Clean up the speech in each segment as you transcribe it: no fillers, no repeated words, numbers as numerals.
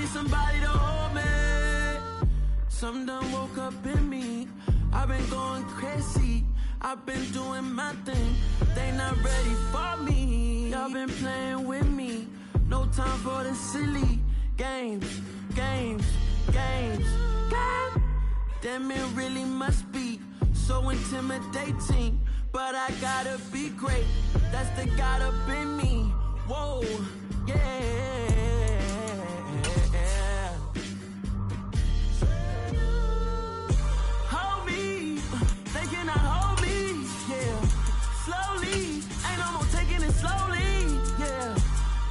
need somebody to hold me. Something done woke up in me. I've been going crazy. I've been doing my thing. They not ready for me. Y'all been playing with me. No time for the silly games. Damn, it really must be so intimidating. But I gotta be great. That's the God up in me. Whoa, yeah. Hold me, they cannot hold me, yeah. Slowly, ain't no more taking it slowly, yeah.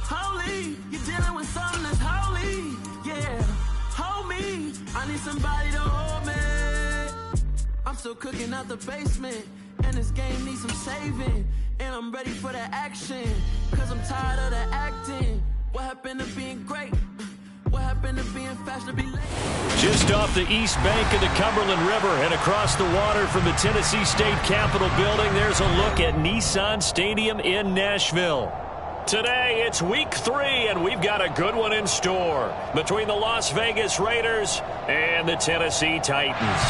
Holy, you're dealing with something that's holy, yeah. Hold me, I need somebody to hold me. I'm still cooking out the basement, and this game needs some saving. And I'm ready for the action, cause I'm tired of the acting. What happened to being great? What happened to being fast to be late? Just off the east bank of the Cumberland River and across the water from the Tennessee State Capitol building, there's a look at Nissan Stadium in Nashville. Today, it's week 3, and we've got a good one in store between the Las Vegas Raiders and the Tennessee Titans.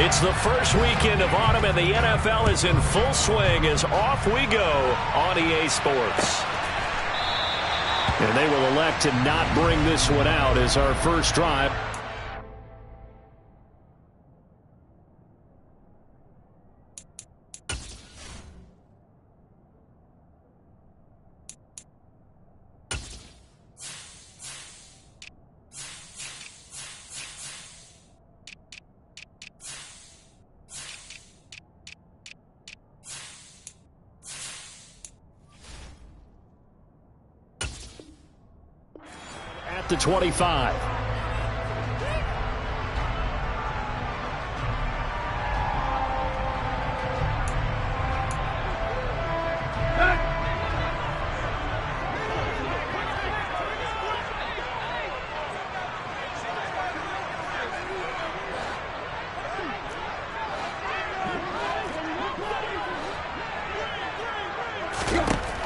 It's the first weekend of autumn, and the NFL is in full swing as off we go on EA Sports. And they will elect to not bring this one out as our first drive. To 25.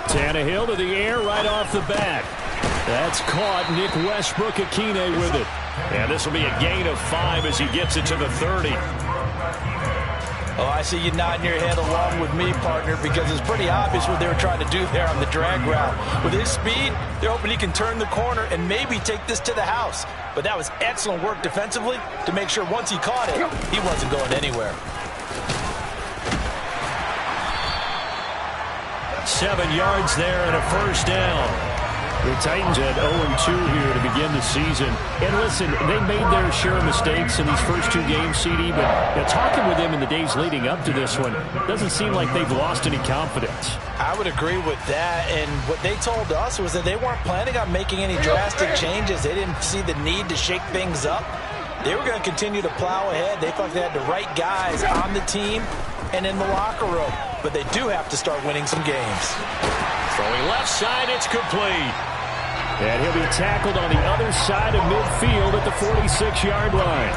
Tannehill to the air right off the bat. That's caught. Nick Westbrook-Ikhine with it. And this will be a gain of 5 as he gets it to the 30. Oh, I see you nodding your head along with me, partner, because it's pretty obvious what they were trying to do there on the drag route. With his speed, they're hoping he can turn the corner and maybe take this to the house. But that was excellent work defensively to make sure once he caught it, he wasn't going anywhere. 7 yards there and a first down. The Titans had 0-2 here to begin the season. And listen, they made their share of mistakes in these first 2 games, CD, but talking with them in the days leading up to this one, doesn't seem like they've lost any confidence. I would agree with that, and what they told us was that they weren't planning on making any drastic changes. They didn't see the need to shake things up. They were going to continue to plow ahead. They felt they had the right guys on the team and in the locker room, but they do have to start winning some games. Throwing left side, it's complete. And he'll be tackled on the other side of midfield at the 46-yard line.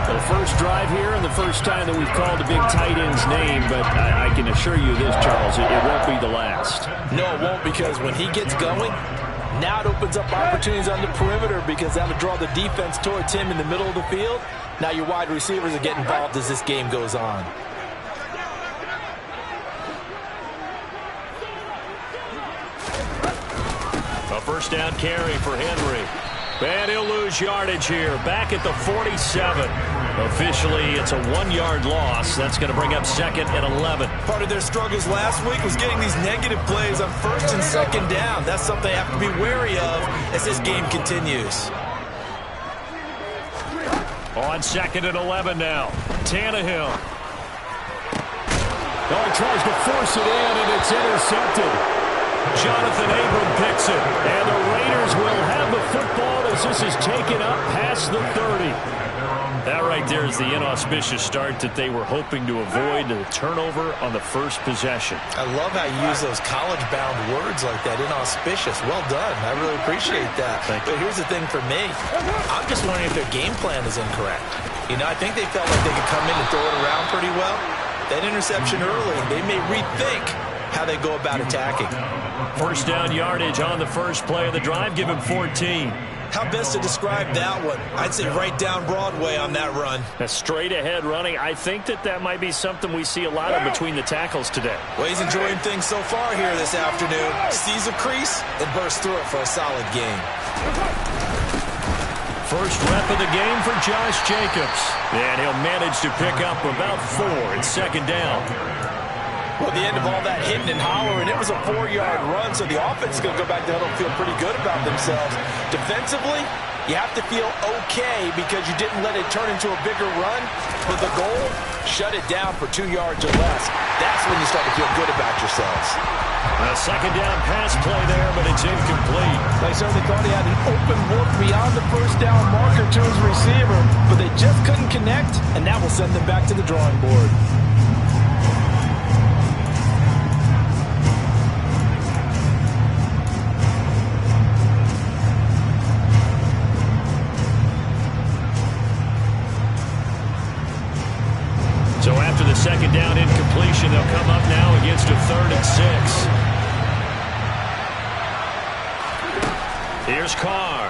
The first drive here and the first time that we've called a big tight end's name, but I can assure you this, Charles, it won't be the last. No, it won't, because when he gets going, now it opens up opportunities on the perimeter because that'll draw the defense towards him in the middle of the field. Now your wide receivers are getting involved as this game goes on. A first down carry for Henry. And he'll lose yardage here. Back at the 47. Officially, it's a 1-yard loss. That's going to bring up 2nd and 11. Part of their struggles last week was getting these negative plays on 1st and 2nd down. That's something they have to be wary of as this game continues. On 2nd and 11 now. Tannehill. Oh, he tries to force it in, and it's intercepted. Jonathan Abram picks it. And the Raiders will have the football as this is taken up past the 30. That right there is the inauspicious start that they were hoping to avoid, the turnover on the first possession. I love how you use those college-bound words like that, inauspicious. Well done. I really appreciate that. But here's the thing for me. I'm just wondering if their game plan is incorrect. You know, I think they felt like they could come in and throw it around pretty well. That interception early, they may rethink how they go about attacking. First down yardage on the first play of the drive. Give him 14. How best to describe that one? I'd say right down Broadway on that run. A straight ahead running. I think that might be something we see a lot of between the tackles today. Well, he's enjoying things so far here this afternoon. Sees a crease and bursts through it for a solid gain. First rep of the game for Josh Jacobs. And he'll manage to pick up about 4 at second down. Well, the end of all that hitting and hollering, it was a 4-yard run, so the offense is going to go back to huddle and feel pretty good about themselves. Defensively, you have to feel okay because you didn't let it turn into a bigger run. But the goal, shut it down for 2 yards or less. That's when you start to feel good about yourselves. A second down pass play there, but it's incomplete. They certainly thought he had an open look beyond the first down marker to his receiver, but they just couldn't connect, and that will send them back to the drawing board. So after the second down incompletion, they'll come up now against a 3rd and 6. Here's Carr.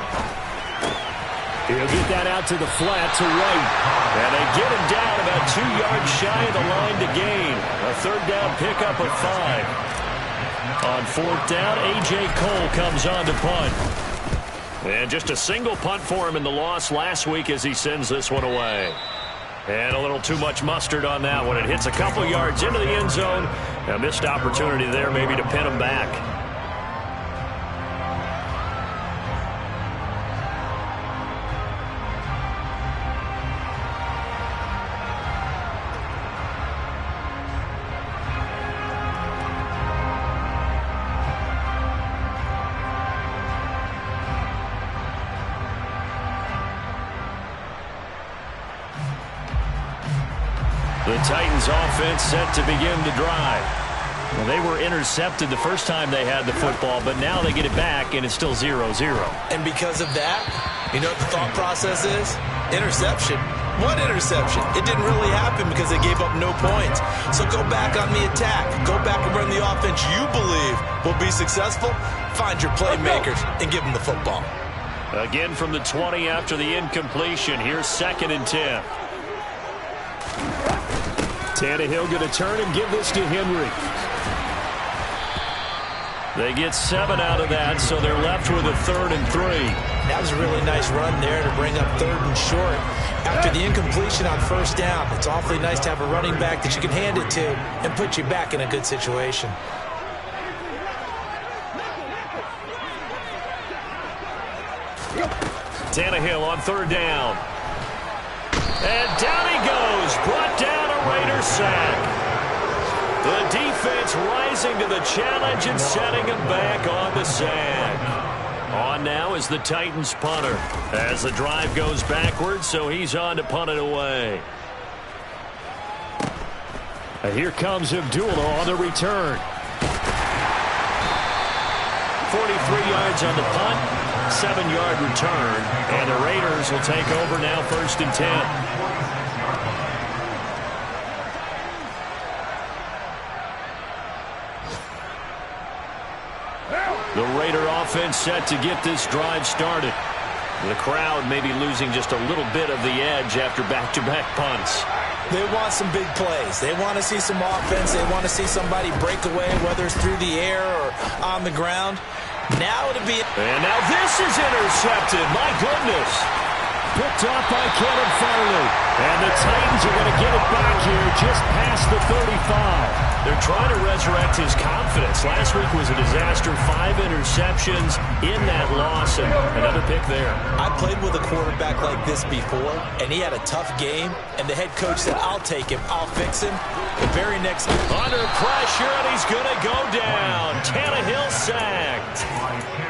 He'll get that out to the flat to right. And they get him down about 2 yards shy of the line to gain. A 3rd down pickup of 5. On 4th down, A.J. Cole comes on to punt. And just a single punt for him in the loss last week as he sends this one away. And a little too much mustard on that one. It hits a couple yards into the end zone. A missed opportunity there maybe to pin him back. The Titans offense set to begin to drive. Well, they were intercepted the first time they had the football, but now they get it back, and it's still 0-0. And because of that, you know what the thought process is? Interception. What interception? It didn't really happen because they gave up no points. So go back on the attack. Go back and run the offense you believe will be successful. Find your playmakers and give them the football. Again from the 20 after the incompletion. Here's 2nd and 10. Tannehill going to turn and give this to Henry. They get 7 out of that, so they're left with a 3rd and 3. That was a really nice run there to bring up 3rd and short. After the incompletion on 1st down, it's awfully nice to have a running back that you can hand it to and put you back in a good situation. Tannehill on 3rd down. And down he goes. Brought down a Raider sack. The defense rising to the challenge and setting him back on the sack. On now is the Titans punter. As the drive goes backwards, so he's on to punt it away. And here comes Abdullah on the return. 43 yards on the punt, 7-yard return, and the Raiders will take over now 1st and 10. The Raider offense set to get this drive started. The crowd may be losing just a little bit of the edge after back-to-back punts. They want some big plays. They want to see some offense. They want to see somebody break away, whether it's through the air or on the ground. Now it'll be... And now this is intercepted. My goodness. Picked off by Caleb Farley. And the Titans are going to get it back here just past the 35. They're trying to resurrect his confidence. Last week was a disaster. 5 interceptions in that loss, and another pick there. I played with a quarterback like this before, and he had a tough game, and the head coach said, I'll take him, I'll fix him. The very next game. Under pressure, and he's going to go down. Tannehill sacked.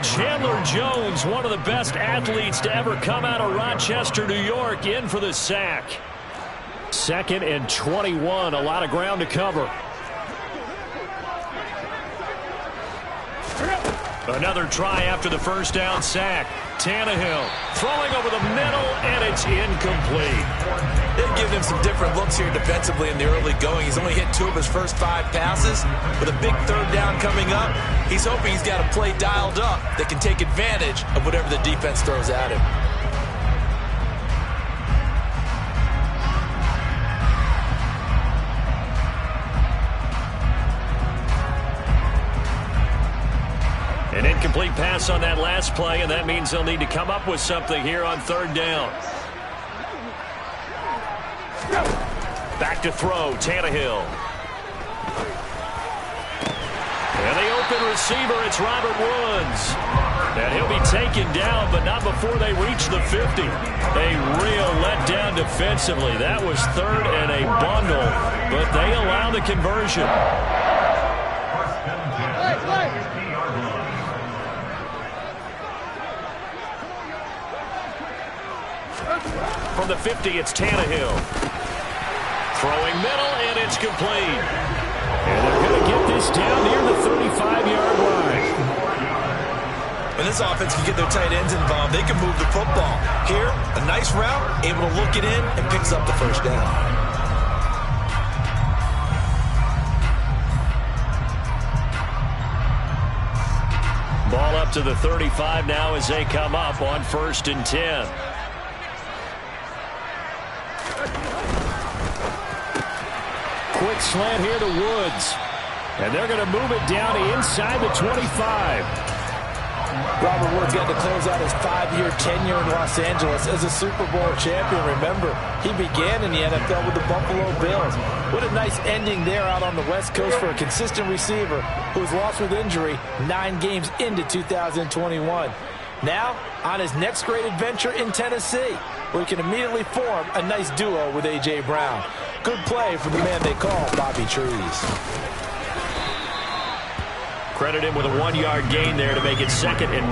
Chandler Jones, one of the best athletes to ever come out of Rochester, New York, in for the sack. 2nd and 21, a lot of ground to cover. Another try after the first down sack. Tannehill throwing over the middle, and it's incomplete. They've given him some different looks here defensively in the early going. He's only hit 2 of his first 5 passes. With a big 3rd down coming up, he's hoping he's got a play dialed up that can take advantage of whatever the defense throws at him. An incomplete pass on that last play, and that means they'll need to come up with something here on 3rd down. Back to throw, Tannehill. And the open receiver, it's Robert Woods. And he'll be taken down, but not before they reach the 50. A real letdown defensively. That was 3rd and a bundle, but they allow the conversion. From the 50, it's Tannehill. Throwing middle, and it's complete. And they're going to get this down near the 35-yard line. When this offense can get their tight ends involved, they can move the football. Here, a nice route, able to look it in, and picks up the first down. Ball up to the 35 now as they come up on 1st and 10. Quick slant here to Woods. And they're going to move it down to inside the 25. Robert Woods got to close out his 5-year tenure in Los Angeles as a Super Bowl champion. Remember, he began in the NFL with the Buffalo Bills. What a nice ending there out on the West Coast for a consistent receiver who was lost with injury 9 games into 2021. Now, on his next great adventure in Tennessee, where he can immediately form a nice duo with A.J. Brown. Good play from the man they call Bobby Trees. Credit him with a 1-yard gain there to make it 2nd and 9.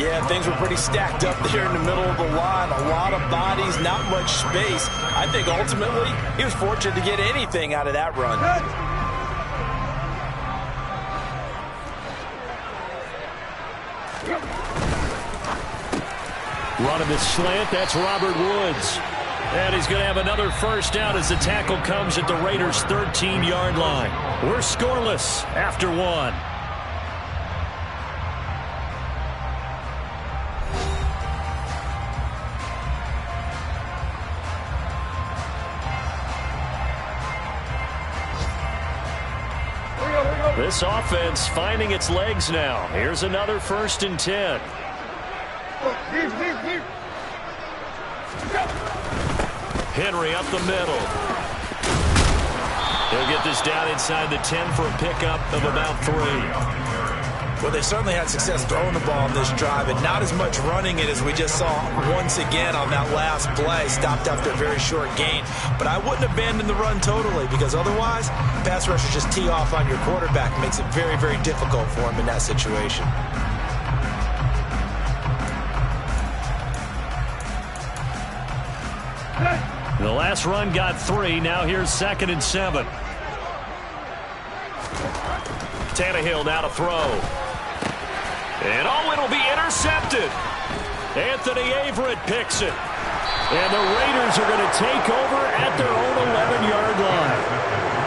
Yeah, things were pretty stacked up there in the middle of the line. A lot of bodies, not much space. I think ultimately he was fortunate to get anything out of that run. Running the slant, that's Robert Woods. And he's going to have another first down as the tackle comes at the Raiders' 13-yard line. We're scoreless after 1. This offense finding its legs now. Here's another 1st and 10. Henry up the middle. He'll get this down inside the 10 for a pickup of about 3. Well, they certainly had success throwing the ball on this drive, and not as much running it as we just saw once again on that last play. Stopped after a very short gain. But I wouldn't abandon the run totally, because otherwise, pass rushers just tee off on your quarterback. Makes it very, very difficult for him in that situation. The last run got 3. Now here's 2nd and 7. Tannehill now to throw. And it'll be intercepted. Anthony Averett picks it. And the Raiders are going to take over at their own 11-yard line.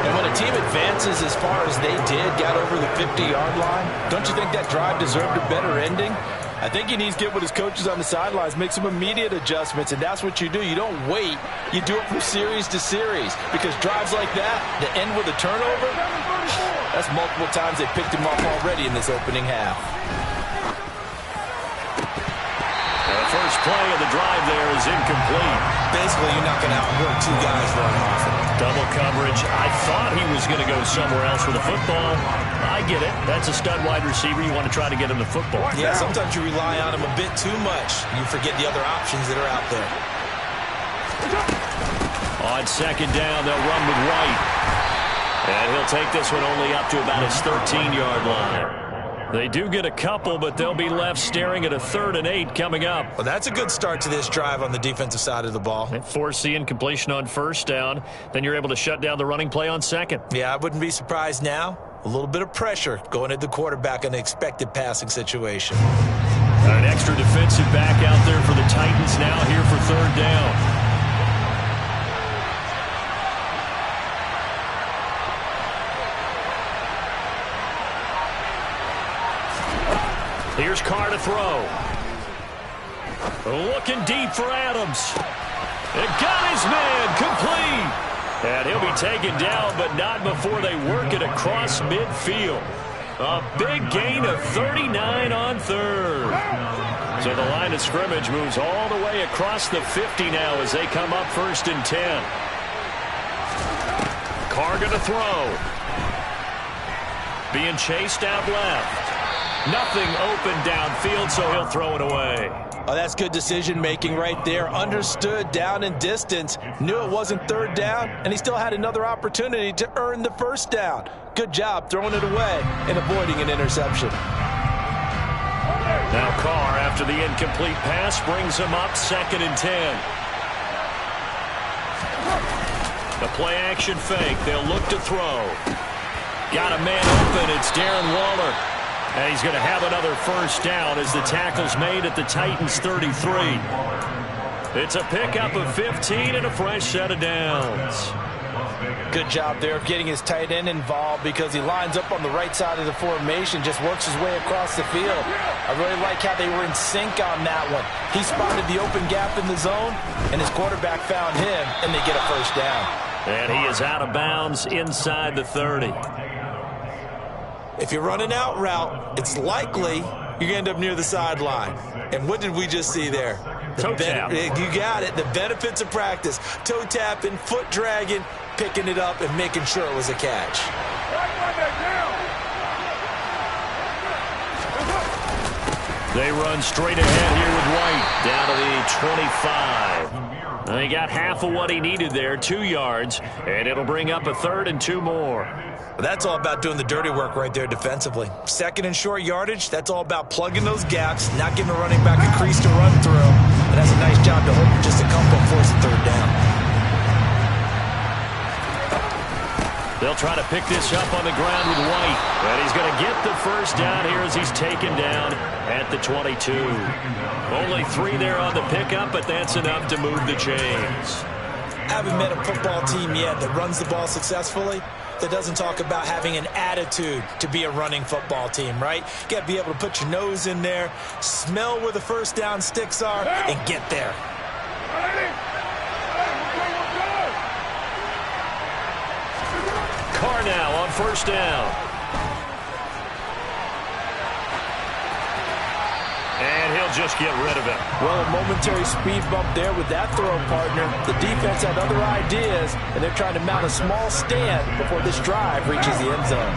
And when a team advances as far as they did, got over the 50-yard line, don't you think that drive deserved a better ending? I think he needs to get with his coaches on the sidelines, make some immediate adjustments, and that's what you do. You don't wait. You do it from series to series, because drives like that, that end with a turnover, that's multiple times they picked him off already in this opening half. The first play of the drive there is incomplete. Basically, you're not going to outwork 2 guys very often. Double coverage. I thought he was going to go somewhere else with the football. I get it. That's a stud wide receiver. You want to try to get him the football. Yeah, sometimes you rely on him a bit too much. You forget the other options that are out there. On second down, they'll run with White. And he'll take this one only up to about his 13-yard line. They do get a couple, but they'll be left staring at a 3rd and 8 coming up. Well, that's a good start to this drive on the defensive side of the ball. They force the incompletion on first down. Then you're able to shut down the running play on second. Yeah, I wouldn't be surprised now. A little bit of pressure going at the quarterback in an expected passing situation. An extra defensive back out there for the Titans now here for 3rd down. Here's Carr to throw. Looking deep for Adams. It got his man complete. And he'll be taken down, but not before they work it across midfield. A big gain of 39 on 3rd. So the line of scrimmage moves all the way across the 50 now as they come up 1st and 10. Carr going to throw. Being chased out left. Nothing open downfield, so he'll throw it away. Oh, that's good decision-making right there. Understood down and distance. Knew it wasn't 3rd down, and he still had another opportunity to earn the 1st down. Good job throwing it away and avoiding an interception. Now Carr, after the incomplete pass, brings him up 2nd and 10. The play-action fake. They'll look to throw. Got a man open. It's Darren Waller. And he's going to have another 1st down as the tackle's made at the Titans' 33. It's a pickup of 15 and a fresh set of downs. Good job there of getting his tight end involved because he lines up on the right side of the formation, just works his way across the field. I really like how they were in sync on that one. He spotted the open gap in the zone, and his quarterback found him, and they get a 1st down. And he is out of bounds inside the 30. If you're running out route, it's likely you're going to end up near the sideline. And what did we just see there? Toe tap. You got it. The benefits of practice. Toe tapping, foot dragging, picking it up, and making sure it was a catch. They run straight ahead here with White down to the 25. He got half of what he needed there, 2 yards, and it'll bring up a 3rd and 2 more. That's all about doing the dirty work right there defensively. 2nd and short yardage, that's all about plugging those gaps, not giving a running back a crease to run through. And that's a nice job to hold just a couple and force a 3rd down. They'll try to pick this up on the ground with White. And he's going to get the 1st down here as he's taken down at the 22. Only 3 there on the pickup, but that's enough to move the chains. I haven't met a football team yet that runs the ball successfully that doesn't talk about having an attitude to be a running football team, right? You got to be able to put your nose in there, smell where the 1st down sticks are, and get there. Carr now on 1st down. And he'll just get rid of it. Well, a momentary speed bump there with that throw, partner. The defense had other ideas, and they're trying to mount a small stand before this drive reaches the end zone.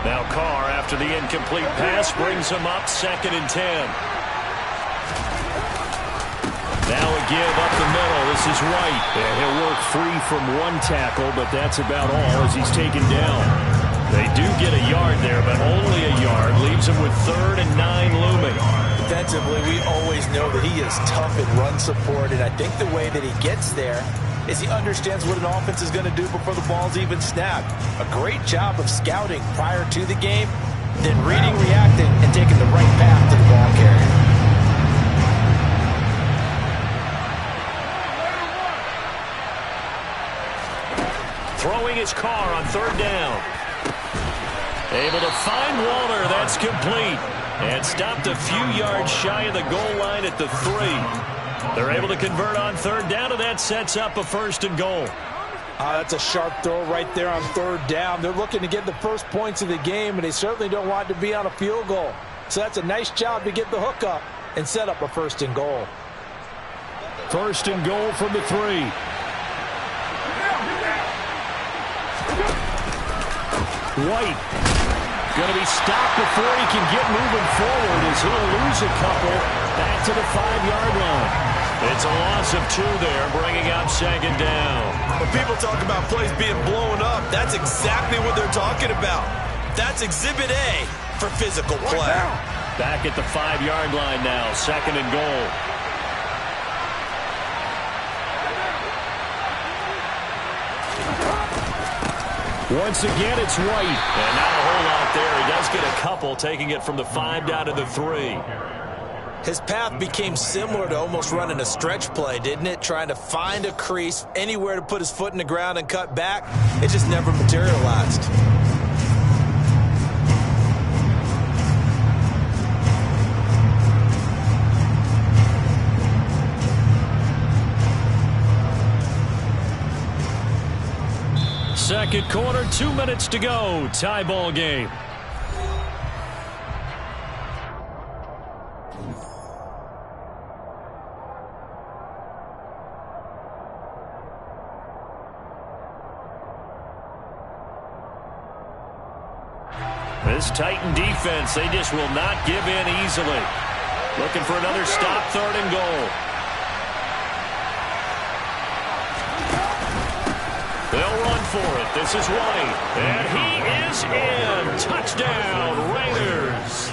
Now Carr, after the incomplete pass, brings him up 2nd and 10. Now a give up the middle. This is White. And he'll work free from 1 tackle, but that's about all as he's taken down. They do get a yard there, but only a yard. Leaves him with 3rd and 9 looming. Defensively, we always know that he is tough in run support, and I think the way that he gets there is he understands what an offense is going to do before the ball's even snapped. A great job of scouting prior to the game, then reading, reacting, and taking the right path to the ball carrier. Throwing his Carr on 3rd down. Able to find Waller. That's complete. And stopped a few yards shy of the goal line at the 3. They're able to convert on 3rd down, and that sets up a 1st and goal. That's a sharp throw right there on 3rd down. They're looking to get the first points of the game, and they certainly don't want it to be on a field goal. So that's a nice job to get the hook up and set up a 1st and goal. 1st and goal from the 3. White going to be stopped before he can get moving forward as he'll lose a couple back to the 5-yard line. It's a loss of 2 there, bringing up second down. When people talk about plays being blown up, that's exactly what they're talking about. That's Exhibit A for physical play. Back at the 5-yard line now, second and goal. Once again, it's White. And not a whole lot there. He does get a couple, taking it from the 5 down to the 3. His path became similar to almost running a stretch play, didn't it? Trying to find a crease, anywhere to put his foot in the ground and cut back. It just never materialized. Second quarter, 2 minutes to go. Tie ball game. This Titan defense, they just will not give in easily. Looking for another stop, third and goal. They'll run for it. This is White. And he is in. Touchdown, Raiders.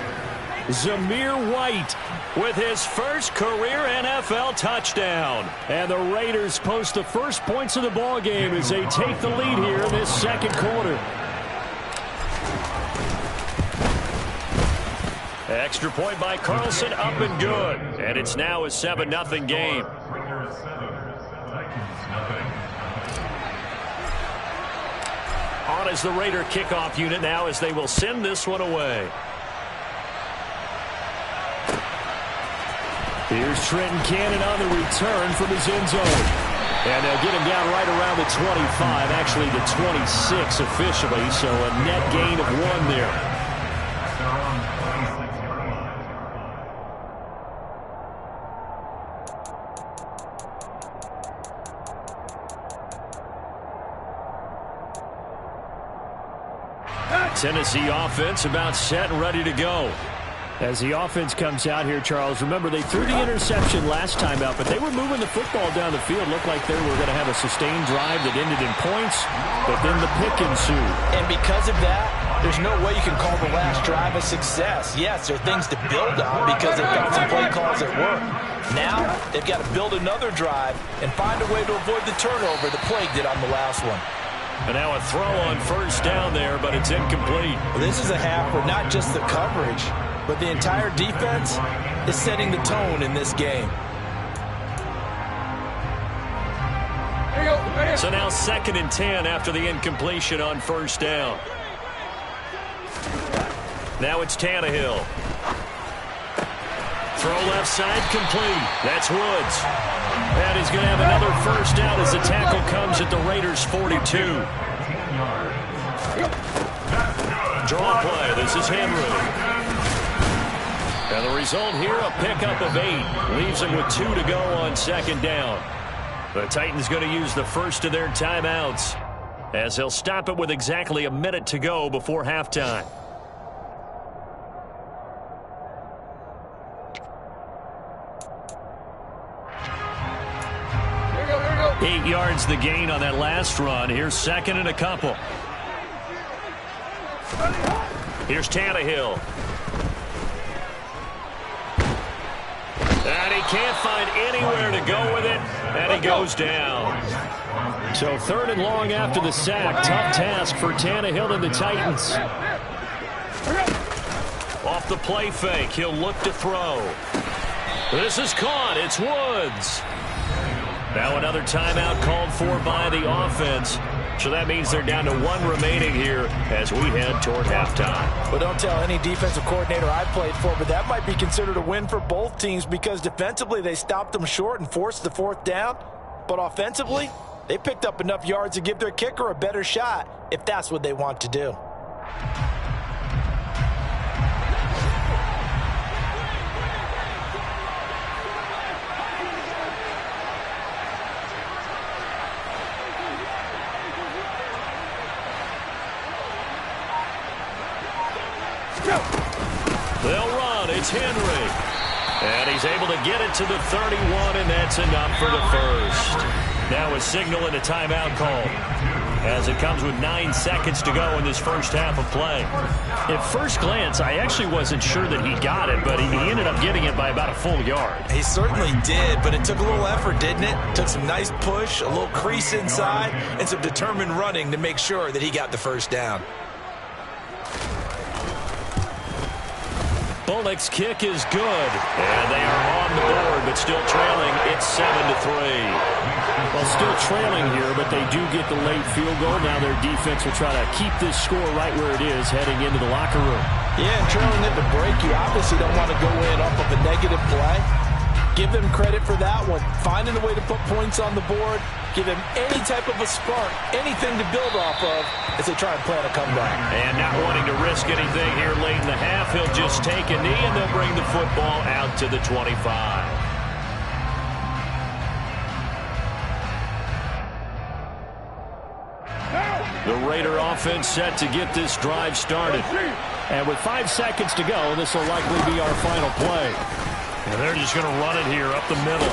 Zamir White with his first career NFL touchdown. And the Raiders post the first points of the ball game as they take the lead here in this second quarter. Extra point by Carlson, up and good. And it's now a 7-0 game. On as the Raider kickoff unit now as they will send this one away. Here's Trenton Cannon on the return from his end zone. And they'll get him down right around the 25, actually the 26 officially, so a net gain of 1 there. Tennessee offense about set and ready to go. As the offense comes out here, Charles, remember they threw the interception last time out, but they were moving the football down the field. Looked like they were going to have a sustained drive that ended in points, but then the pick ensued. And because of that, there's no way you can call the last drive a success. Yes, there are things to build on because they've got some play calls at work. Now, they've got to build another drive and find a way to avoid the turnover the Plague did on the last one. And now a throw on first down there, but it's incomplete. Well, this is a half where not just the coverage, but the entire defense is setting the tone in this game. So now 2nd and 10 after the incompletion on first down. Now it's Tannehill. Throw left side complete. That's Woods. And he's going to have another first down as the tackle comes at the Raiders' 42. Draw play. This is Henry. And the result here, a pickup of 8. Leaves him with 2 to go on second down. The Titans going to use the first of their timeouts as they'll stop it with exactly a minute to go before halftime. Here we go. 8 yards the gain on that last run. Here's second and a couple. Here's Tannehill. And he can't find anywhere to go with it, and he goes down. So 3rd and long after the sack. Tough task for Tannehill and the Titans. Off the play fake, he'll look to throw. This is caught. It's Woods. Now another timeout called for by the offense. So that means they're down to 1 remaining here as we head toward halftime. Well, don't tell any defensive coordinator I played for, but that might be considered a win for both teams because defensively they stopped them short and forced the 4th down. But offensively, they picked up enough yards to give their kicker a better shot if that's what they want to do. It's Henry. And he's able to get it to the 31, and that's enough for the first. Now a signal and a timeout call, as it comes with 9 seconds to go in this first half of play. At first glance, I actually wasn't sure that he got it, but he ended up getting it by about a full yard. He certainly did, but it took a little effort, didn't it? Took some nice push, a little crease inside, and some determined running to make sure that he got the first down. Bullock's kick is good, and they are on the board, but still trailing. It's 7-3. Well, still trailing here, but they do get the late field goal. Now their defense will try to keep this score right where it is heading into the locker room. Yeah, and trailing at the break, you obviously don't want to go in off of a negative play. Give them credit for that one. Finding a way to put points on the board. Give them any type of a spark, anything to build off of as they try and plan a comeback. And not wanting to risk anything here late in the half, he'll just take a knee, and they'll bring the football out to the 25. The Raider offense set to get this drive started. And with 5 seconds to go, this will likely be our final play. And they're just going to run it here up the middle.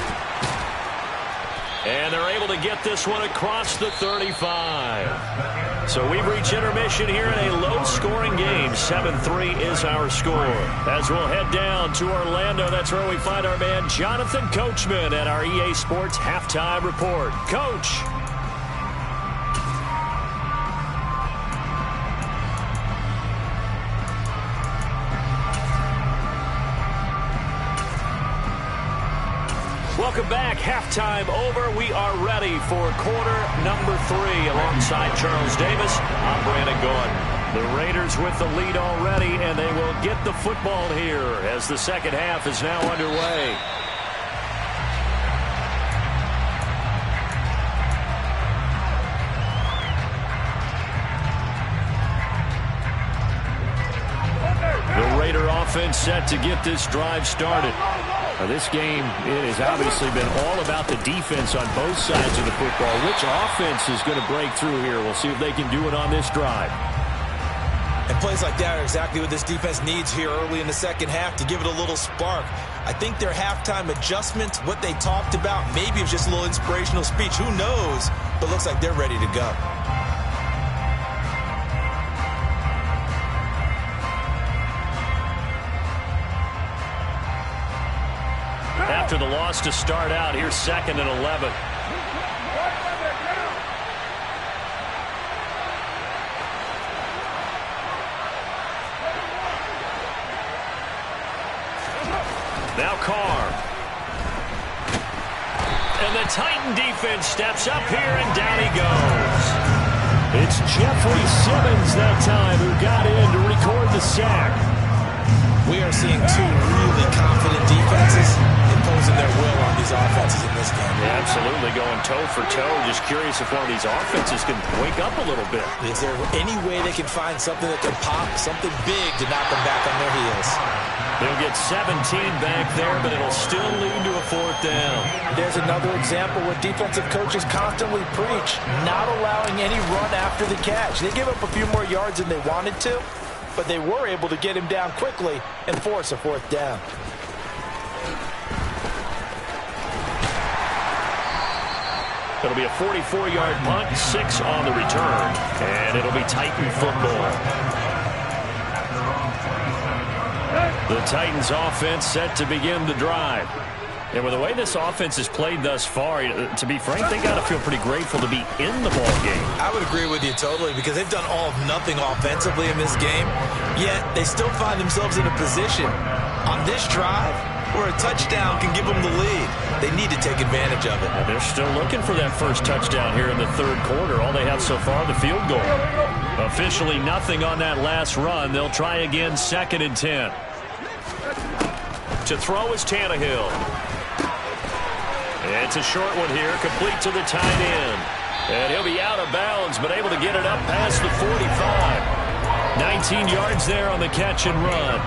And they're able to get this one across the 35. So we've reached intermission here in a low-scoring game. 7-3 is our score. As we'll head down to Orlando, that's where we find our man Jonathan Coachman at our EA Sports Halftime Report. Coach. Welcome back. Halftime over. We are ready for quarter number 3. Alongside Charles Davis, I'm Brandon Gordon. The Raiders with the lead already, and they will get the football here as the second half is now underway. The Raider offense set to get this drive started. Now this game, it has obviously been all about the defense on both sides of the football. Which offense is going to break through here? We'll see if they can do it on this drive. And plays like that are exactly what this defense needs here early in the second half to give it a little spark. I think their halftime adjustments, what they talked about, maybe it was just a little inspirational speech. Who knows? But looks like they're ready to go. After the loss to start out, here's 2nd and 11. Now Carr. And the Titan defense steps up here, and down he goes. It's Jeffrey Simmons that time who got in to record the sack. We are seeing two really confident defenses imposing their will on these offenses in this game. Yeah, absolutely, going toe for toe. Just curious if one of these offenses can wake up a little bit. Is there any way they can find something that can pop, something big to knock them back on their heels? They'll get 17 back there, but it'll still lead to a 4th down. There's another example where defensive coaches constantly preach, not allowing any run after the catch. They give up a few more yards than they wanted to, but they were able to get him down quickly and force a 4th down. It'll be a 44-yard punt, 6 on the return, and it'll be Titan football. The Titans offense set to begin the drive. And with the way this offense has played thus far, to be frank, they got to feel pretty grateful to be in the ball game. I would agree with you totally, because they've done all of nothing offensively in this game, yet they still find themselves in a position on this drive where a touchdown can give them the lead. They need to take advantage of it. And they're still looking for that first touchdown here in the 3rd quarter. All they have so far, the field goal. Officially nothing on that last run. They'll try again, 2nd and 10. To throw is Tannehill. It's a short one here, complete to the tight end. And he'll be out of bounds, but able to get it up past the 45. 19 yards there on the catch and run.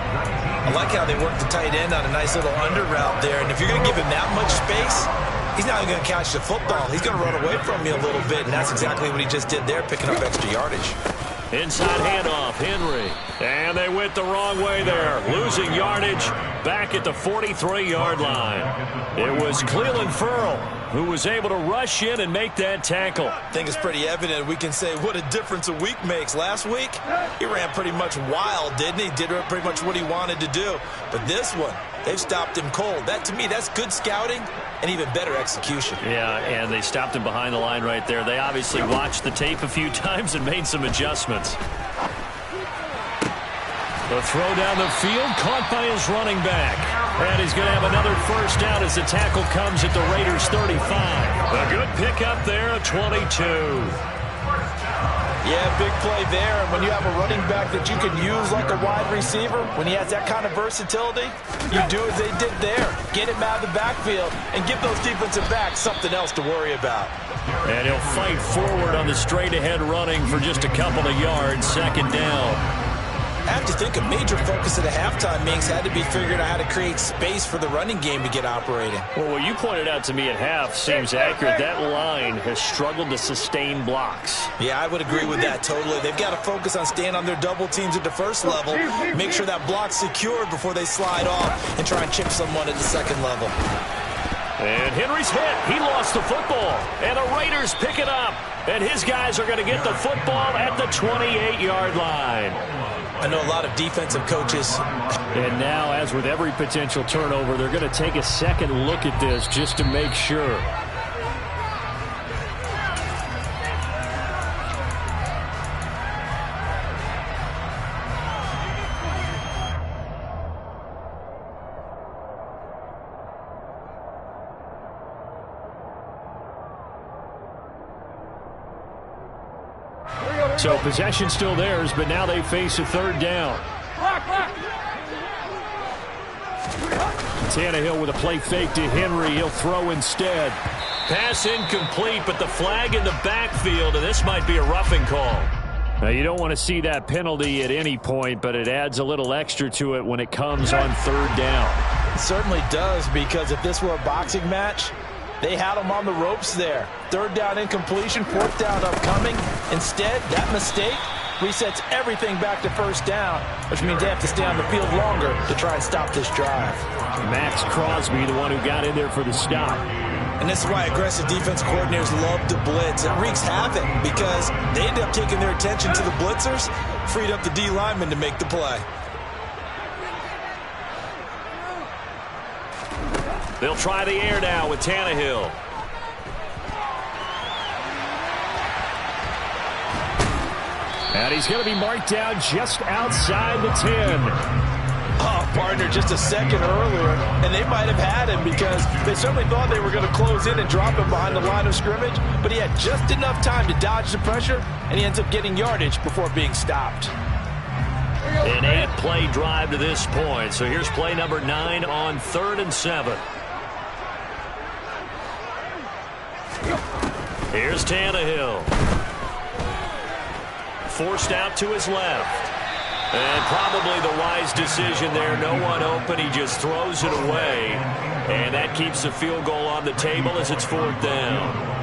I like how they work the tight end on a nice little under route there. And if you're going to give him that much space, he's not even going to catch the football. He's going to run away from you a little bit, and that's exactly what he just did there, picking up extra yardage. Inside handoff, Henry. And they went the wrong way there. Losing yardage back at the 43-yard line. It was Clelin Ferrell who was able to rush in and make that tackle. I think it's pretty evident. We can say what a difference a week makes. Last week, he ran pretty much wild, didn't he? Did pretty much what he wanted to do. But this one, they've stopped him cold. That, to me, that's good scouting and even better execution. Yeah, and they stopped him behind the line right there. They obviously watched the tape a few times and made some adjustments. The throw down the field, caught by his running back. And he's going to have another first down as the tackle comes at the Raiders' 35. A good pickup there at 22. Yeah, big play there. And when you have a running back that you can use like a wide receiver, when he has that kind of versatility, you do as they did there. Get him out of the backfield and give those defensive backs something else to worry about. And he'll fight forward on the straight-ahead running for just a couple of yards, second down. I have to think a major focus at the halftime meetings had to be figuring out how to create space for the running game to get operating. Well, what you pointed out to me at half seems accurate. That line has struggled to sustain blocks. Yeah, I would agree with that totally. They've got to focus on staying on their double teams at the first level, make sure that block's secured before they slide off and try and chip someone at the second level. And Henry's hit. He lost the football. And the Raiders pick it up. And his guys are going to get the football at the 28-yard line. I know a lot of defensive coaches. And now, as with every potential turnover, they're going to take a second look at this just to make sure. So possession still theirs, but now they face a third down. Tannehill with a play fake to Henry. He'll throw instead. Pass incomplete, but the flag in the backfield, and this might be a roughing call. Now, you don't want to see that penalty at any point, but it adds a little extra to it when it comes on third down. It certainly does, because if this were a boxing match, they had him on the ropes there. Third down incompletion, fourth down upcoming. Instead, that mistake resets everything back to first down, which means they have to stay on the field longer to try and stop this drive. Max Crosby, the one who got in there for the stop. And this is why aggressive defense coordinators love to blitz. It wreaks havoc because they end up taking their attention to the blitzers, freed up the D lineman to make the play. They'll try the air now with Tannehill. And he's going to be marked down just outside the 10. Oh, partner, just a second earlier, and they might have had him because they certainly thought they were going to close in and drop him behind the line of scrimmage, but he had just enough time to dodge the pressure, and he ends up getting yardage before being stopped. An 8-play drive to this point. So here's play number 9 on 3rd and 7. Here's Tannehill. Forced out to his left. And probably the wise decision there. No one open. He just throws it away. And that keeps the field goal on the table as it's 4th down.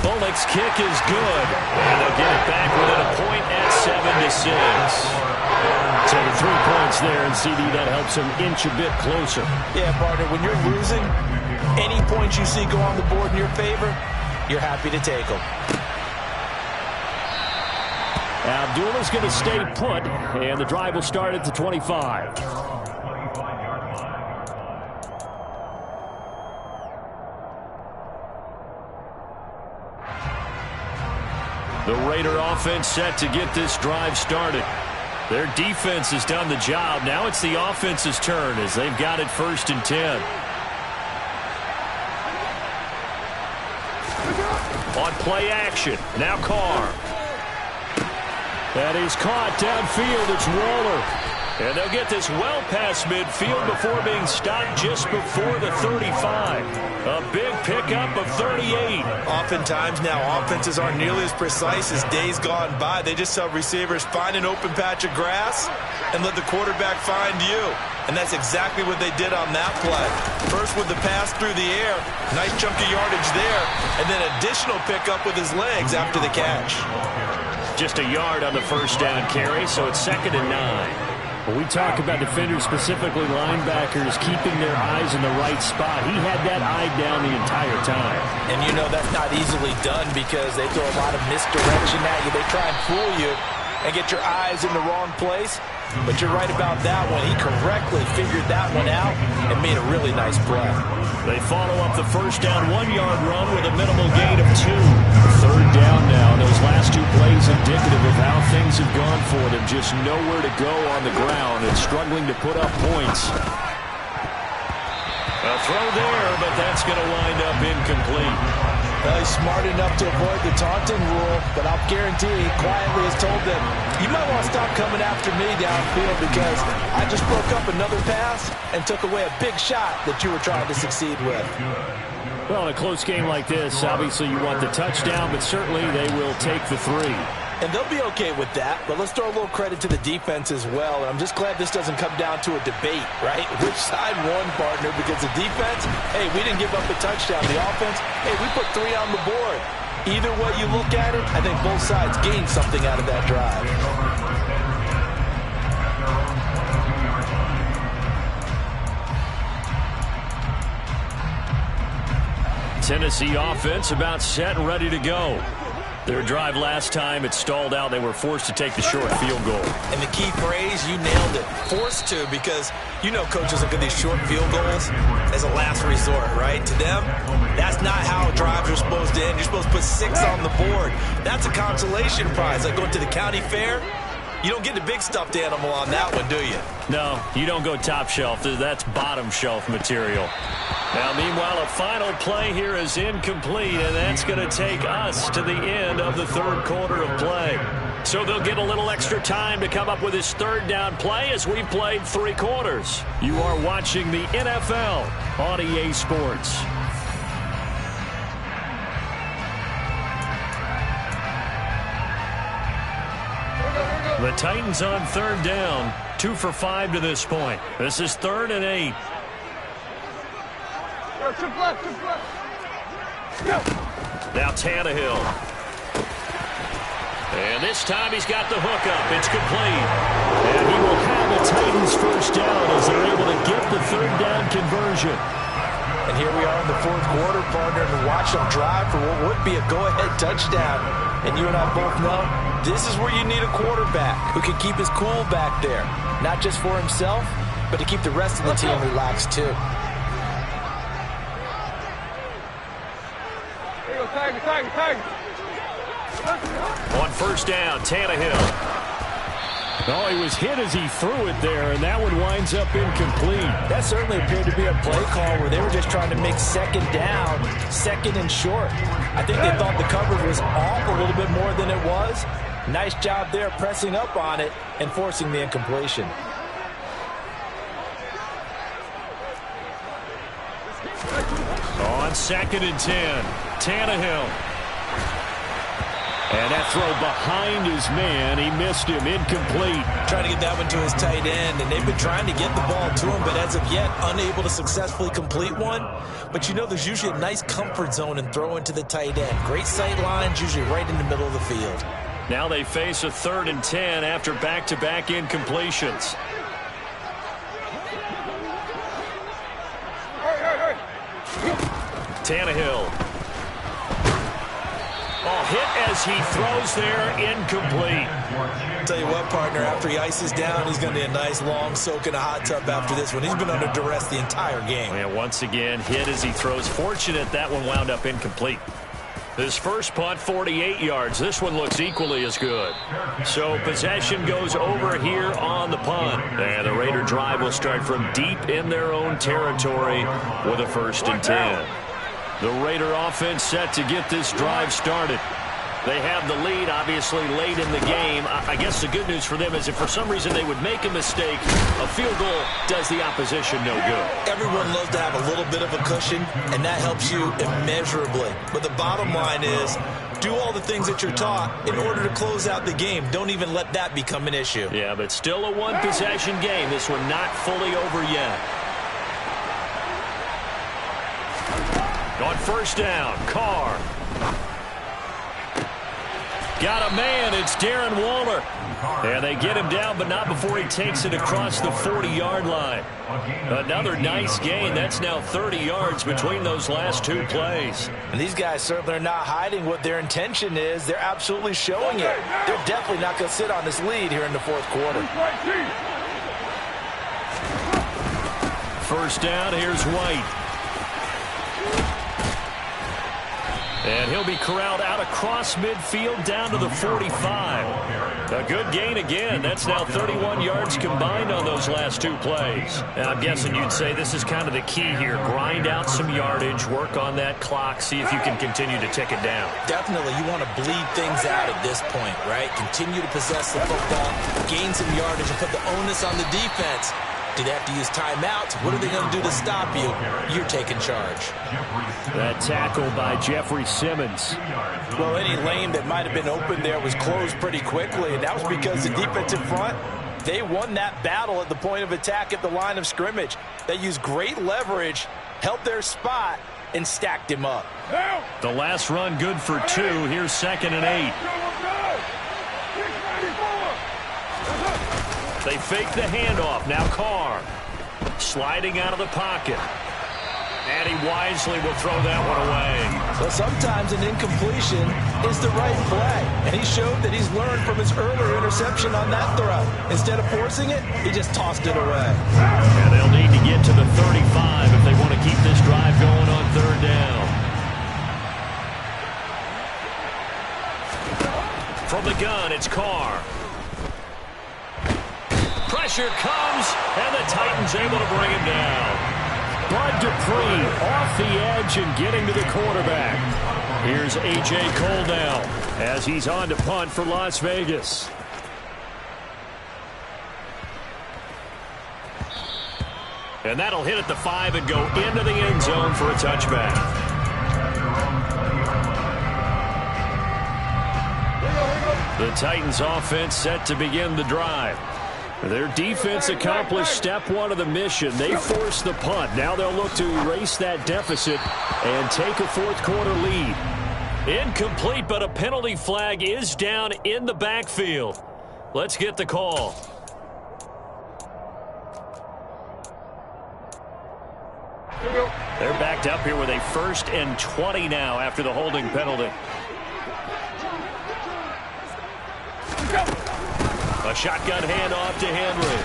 Bullock's kick is good. And they'll get it back within a point at 7-6. So the 3 points there, and CD, that helps him inch a bit closer. Yeah, partner, when you're losing, any points you see go on the board in your favor, you're happy to take them. Abdullah's going to stay put, and the drive will start at the 25. The Raider offense set to get this drive started. Their defense has done the job. Now it's the offense's turn as they've got it 1st and 10. On play action, now Carr. That is caught downfield. It's Waller. And they'll get this well past midfield before being stopped just before the 35. A big pickup of 38. Oftentimes now, offenses aren't nearly as precise as days gone by. They just saw receivers find an open patch of grass and let the quarterback find you. And that's exactly what they did on that play. First with the pass through the air, nice chunk of yardage there, and then additional pickup with his legs after the catch. Just a yard on the first down carry, so it's 2nd and 9. When we talk about defenders, specifically linebackers, keeping their eyes in the right spot, he had that eye down the entire time. And you know that's not easily done because they throw a lot of misdirection at you. They try and fool you and get your eyes in the wrong place. But you're right about that one. He correctly figured that one out and made a really nice play. They follow up the first down 1-yard run with a minimal gain of 2. 3rd down now. Those last 2 plays indicative of how things have gone for them. Just nowhere to go on the ground and struggling to put up points. A throw there, but that's going to wind up incomplete. Well, he's smart enough to avoid the taunting rule, but I'll guarantee he quietly has told them, you might want to stop coming after me downfield because I just broke up another pass and took away a big shot that you were trying to succeed with. Well, in a close game like this, obviously you want the touchdown, but certainly they will take the 3. And they'll be okay with that, but let's throw a little credit to the defense as well. And I'm just glad this doesn't come down to a debate, right? Which side won, partner? Because the defense, hey, we didn't give up a touchdown. The offense, hey, we put 3 on the board. Either way you look at it, I think both sides gained something out of that drive. Tennessee offense about set and ready to go. Their drive last time, it stalled out. They were forced to take the short field goal. And the key phrase, you nailed it, forced to, because you know coaches look at these short field goals as a last resort, right? To them, that's not how drives are supposed to end. You're supposed to put 6 on the board. That's a consolation prize. Like going to the county fair, you don't get the big stuffed animal on that one, do you? No, you don't go top shelf. That's bottom shelf material. Now, meanwhile, a final play here is incomplete, and that's going to take us to the end of the 3rd quarter of play. So they'll get a little extra time to come up with his 3rd down play as we've played 3 quarters. You are watching the NFL on EA Sports. The Titans on 3rd down, 2 for 5 to this point. This is 3rd and 8. Now Tannehill. And this time he's got the hookup. It's complete. And he will have the Titans first down as they're able to get the 3rd down conversion. And here we are in the 4th quarter, partner, and watch them drive for what would be a go-ahead touchdown. And you and I both know this is where you need a quarterback who can keep his cool back there. Not just for himself, but to keep the rest of the team relaxed too. On first down, Tannehill. Oh, he was hit as he threw it there, and that one winds up incomplete. That certainly appeared to be a play call where they were just trying to make 2nd down, 2nd and short. I think they thought the coverage was off a little bit more than it was. Nice job there pressing up on it and forcing the incompletion. On 2nd and 10, Tannehill. And that throw behind his man, he missed him, incomplete. Trying to get that one to his tight end, and they've been trying to get the ball to him, but as of yet, unable to successfully complete one. But you know there's usually a nice comfort zone in throwing to the tight end. Great sight lines, usually right in the middle of the field. Now they face a 3rd and 10 after back-to-back incompletions. Tannehill. Oh, hit as he throws there, incomplete. Tell you what, partner, after he ices down, he's going to be a nice long soak in a hot tub after this one. He's been under duress the entire game. And once again, hit as he throws. Fortunate that one wound up incomplete. His first punt, 48 yards. This one looks equally as good. So possession goes over here on the punt. And the Raider drive will start from deep in their own territory with a 1st and 10. The Raider offense set to get this drive started. They have the lead, obviously, late in the game. I guess the good news for them is if for some reason they would make a mistake, a field goal does the opposition no good. Everyone loves to have a little bit of a cushion, and that helps you immeasurably. But the bottom line is Do all the things that you're taught in order to close out the game. Don't even let that become an issue. Yeah, but still a one-possession game. This one not fully over yet. On first down, Carr. Got a man. It's Darren Waller. And they get him down, but not before he takes it across the 40-yard line. Another nice gain. That's now 30 yards between those last two plays. And these guys certainly are not hiding what their intention is. They're absolutely showing it. They're definitely not going to sit on this lead here in the fourth quarter. First down, here's White. And he'll be corralled out across midfield down to the 45. A good gain again. That's now 31 yards combined on those last two plays. And I'm guessing you'd say this is kind of the key here. Grind out some yardage, work on that clock, see if you can continue to tick it down. Definitely, you want to bleed things out at this point, right? Continue to possess the football, gain some yardage, and put the onus on the defense. Do they have to use timeouts? What are they going to do to stop you? You're taking charge. That tackle by Jeffrey Simmons. Well, any lane that might have been open there was closed pretty quickly, and that was because the defensive front, they won that battle at the point of attack at the line of scrimmage. They used great leverage, held their spot, and stacked him up. The last run good for 2. Here's 2nd and 8. They fake the handoff. Now Carr sliding out of the pocket. And he wisely will throw that one away. Well, sometimes an incompletion is the right play. And he showed that he's learned from his earlier interception on that throw. Instead of forcing it, he just tossed it away. And they'll need to get to the 35 if they want to keep this drive going on third down. From the gun, it's Carr. Pressure comes, and the Titans able to bring him down. Bud Dupree off the edge and getting to the quarterback. Here's A.J. Cole now as he's on to punt for Las Vegas. And that'll hit at the 5 and go into the end zone for a touchback. The Titans offense set to begin the drive. Their defense accomplished step 1 of the mission. They forced the punt. Now they'll look to erase that deficit and take a fourth quarter lead. Incomplete, but a penalty flag is down in the backfield. Let's get the call. They're backed up here with a 1st and 20 now after the holding penalty. A shotgun handoff to Henry.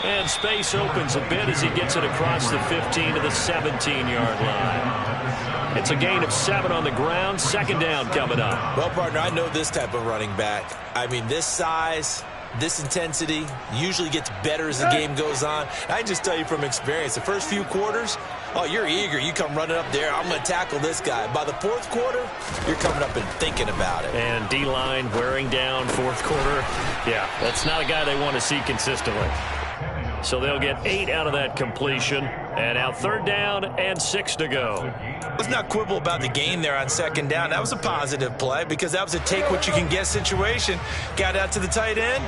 And space opens a bit as he gets it across the 15 to the 17-yard line. It's a gain of 7 on the ground. 2nd down coming up. Well, partner, I know this type of running back. I mean, this size, this intensity usually gets better as the game goes on. I can just tell you from experience, the first few quarters, oh, you're eager. You come running up there. I'm going to tackle this guy. By the fourth quarter, you're coming up and thinking about it. And D-line wearing down fourth quarter. Yeah, that's not a guy they want to see consistently. So they'll get 8 out of that completion. And now 3rd down and 6 to go. Let's not quibble about the gain there on 2nd down. That was a positive play because that was a take-what-you-can-get situation. Got out to the tight end.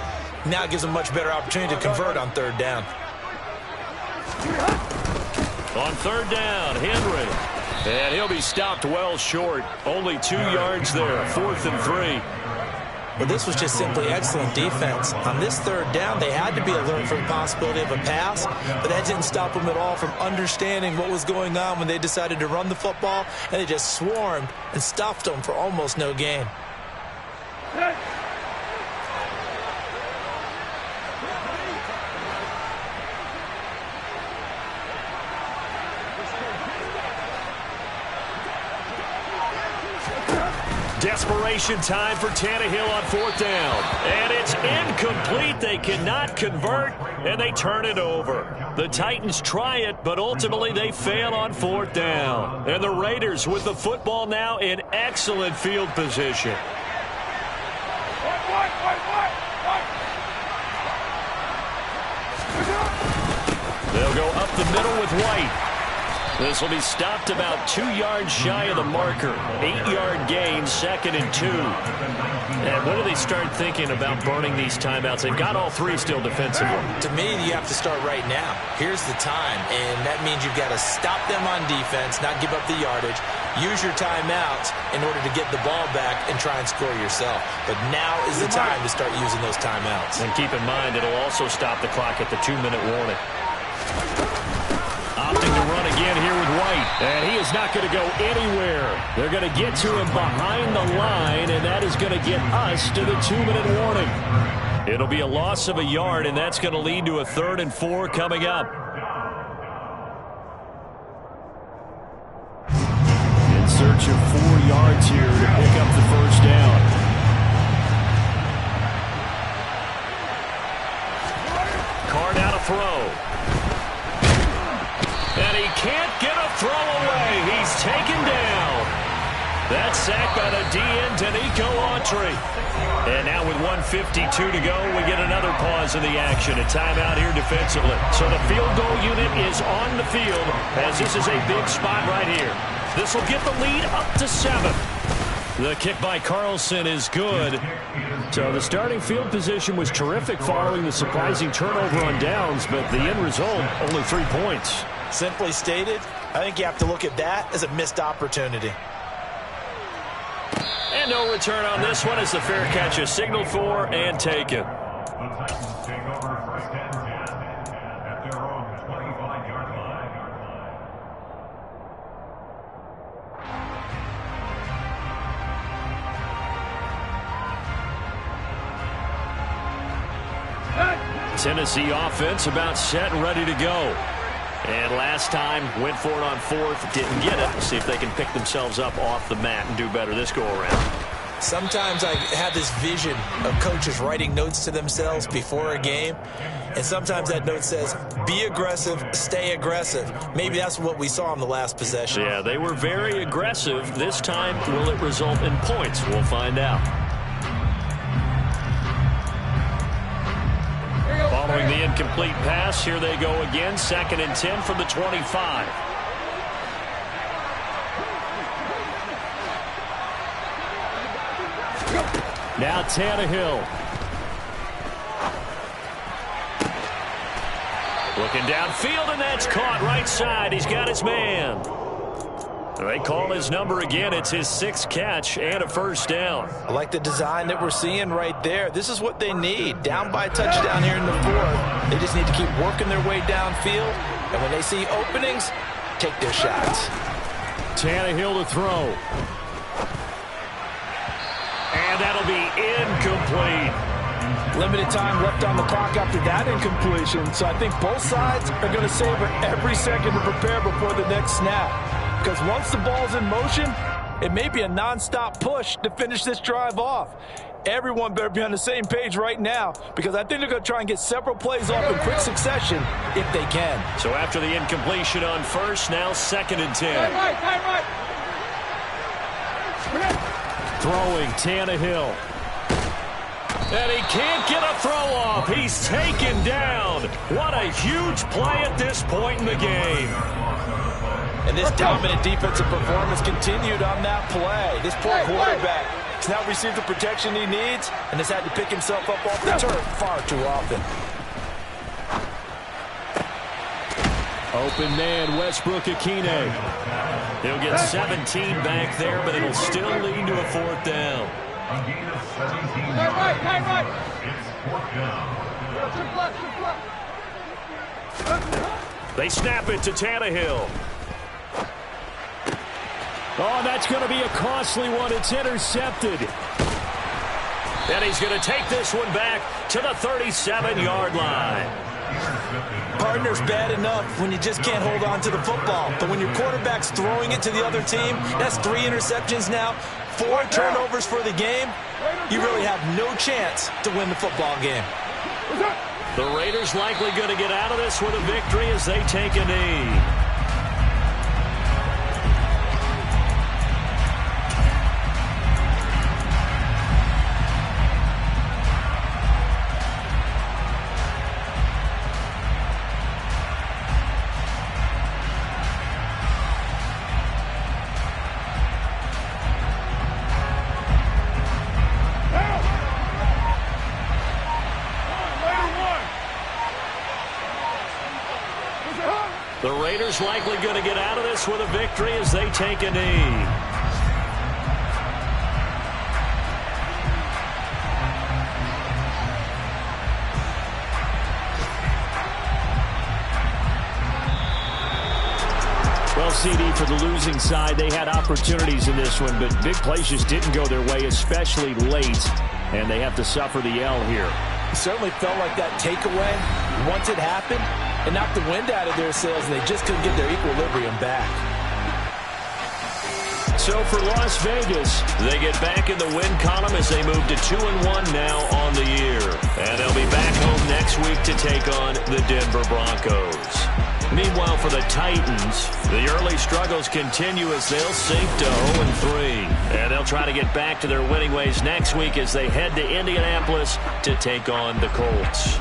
Now it gives them a much better opportunity to convert on 3rd down. On 3rd down, Henry. And he'll be stopped well short. Only 2 yards there. 4th and 3. But this was just simply excellent defense. On this 3rd down, they had to be alert for the possibility of a pass, but that didn't stop them at all from understanding what was going on when they decided to run the football, and they just swarmed and stuffed them for almost no gain. Desperation time for Tannehill on 4th down. And it's incomplete. They cannot convert, and they turn it over. The Titans try it, but ultimately they fail on 4th down. And the Raiders with the football now in excellent field position. They'll go up the middle with White. This will be stopped about 2 yards shy of the marker. 8-yard gain, 2nd and 2. And when do they start thinking about burning these timeouts? They've got all 3 still defensively. To me, you have to start right now. Here's the time, and that means you've got to stop them on defense, not give up the yardage, use your timeouts in order to get the ball back and try and score yourself. But now is the time to start using those timeouts. And keep in mind, it'll also stop the clock at the 2-minute warning. Opting to run again here with White. And he is not going to go anywhere. They're going to get to him behind the line, and that is going to get us to the 2-minute warning. It'll be a loss of a yard, and that's going to lead to a 3rd and 4 coming up. In search of 4 yards here to pick up the first down. Carr now to throw. And he can't get a throw away. He's taken down. That's sacked by the DN, Danico Autry. And now with 1:52 to go, we get another pause in the action. A timeout here defensively. So the field goal unit is on the field as this is a big spot right here. This will get the lead up to 7. The kick by Carlson is good. So the starting field position was terrific following the surprising turnover on downs, but the end result, only 3 points. Simply stated, I think you have to look at that as a missed opportunity. And no return on this one as the fair catch is signaled for and taken. Tennessee offense about set and ready to go. And last time, went for it on 4th, didn't get it. See if they can pick themselves up off the mat and do better this go-around. Sometimes I have this vision of coaches writing notes to themselves before a game, and sometimes that note says, be aggressive, stay aggressive. Maybe that's what we saw in the last possession. Yeah, they were very aggressive. This time, will it result in points? We'll find out. Following the incomplete pass, here they go again. 2nd and 10 from the 25. Now Tannehill. Looking downfield, and that's caught right side. He's got his man. They call his number again. It's his 6th catch and a first down. I like the design that we're seeing right there. This is what they need. Down by a touchdown here in the 4th. They just need to keep working their way downfield. And when they see openings, take their shots. Tannehill to throw. And that'll be incomplete. Limited time left on the clock after that incompletion. So I think both sides are going to savor every second to prepare before the next snap. Because once the ball's in motion, it may be a nonstop push to finish this drive off. Everyone better be on the same page right now, because I think they're going to try and get several plays off in quick succession if they can. So after the incompletion on 1st, now 2nd and 10. Throwing Tannehill. And he can't get a throw off. He's taken down. What a huge play at this point in the game. And this dominant defensive performance continued on that play. This poor quarterback has now received the protection he needs and has had to pick himself up off the turf far too often. Open man, Westbrook-Ikhine. He'll get 17 back there, but it'll still lead to a 4th down. They snap it to Tannehill. Oh, that's going to be a costly one. It's intercepted. And he's going to take this one back to the 37-yard line. Partner's bad enough when you just can't hold on to the football. But when your quarterback's throwing it to the other team, that's 3 interceptions now, 4 turnovers for the game. You really have no chance to win the football game. The Raiders likely going to get out of this with a victory as they take a knee. Raiders likely going to get out of this with a victory as they take a knee. Well, CD, for the losing side, they had opportunities in this one, but big plays just didn't go their way, especially late, and they have to suffer the L here. It certainly felt like that takeaway, once it happened, it knocked the wind out of their sails, and they just couldn't get their equilibrium back. So for Las Vegas, they get back in the win column as they move to 2-1 now on the year. And they'll be back home next week to take on the Denver Broncos. Meanwhile, for the Titans, the early struggles continue as they'll sink to 0-3. And they'll try to get back to their winning ways next week as they head to Indianapolis to take on the Colts.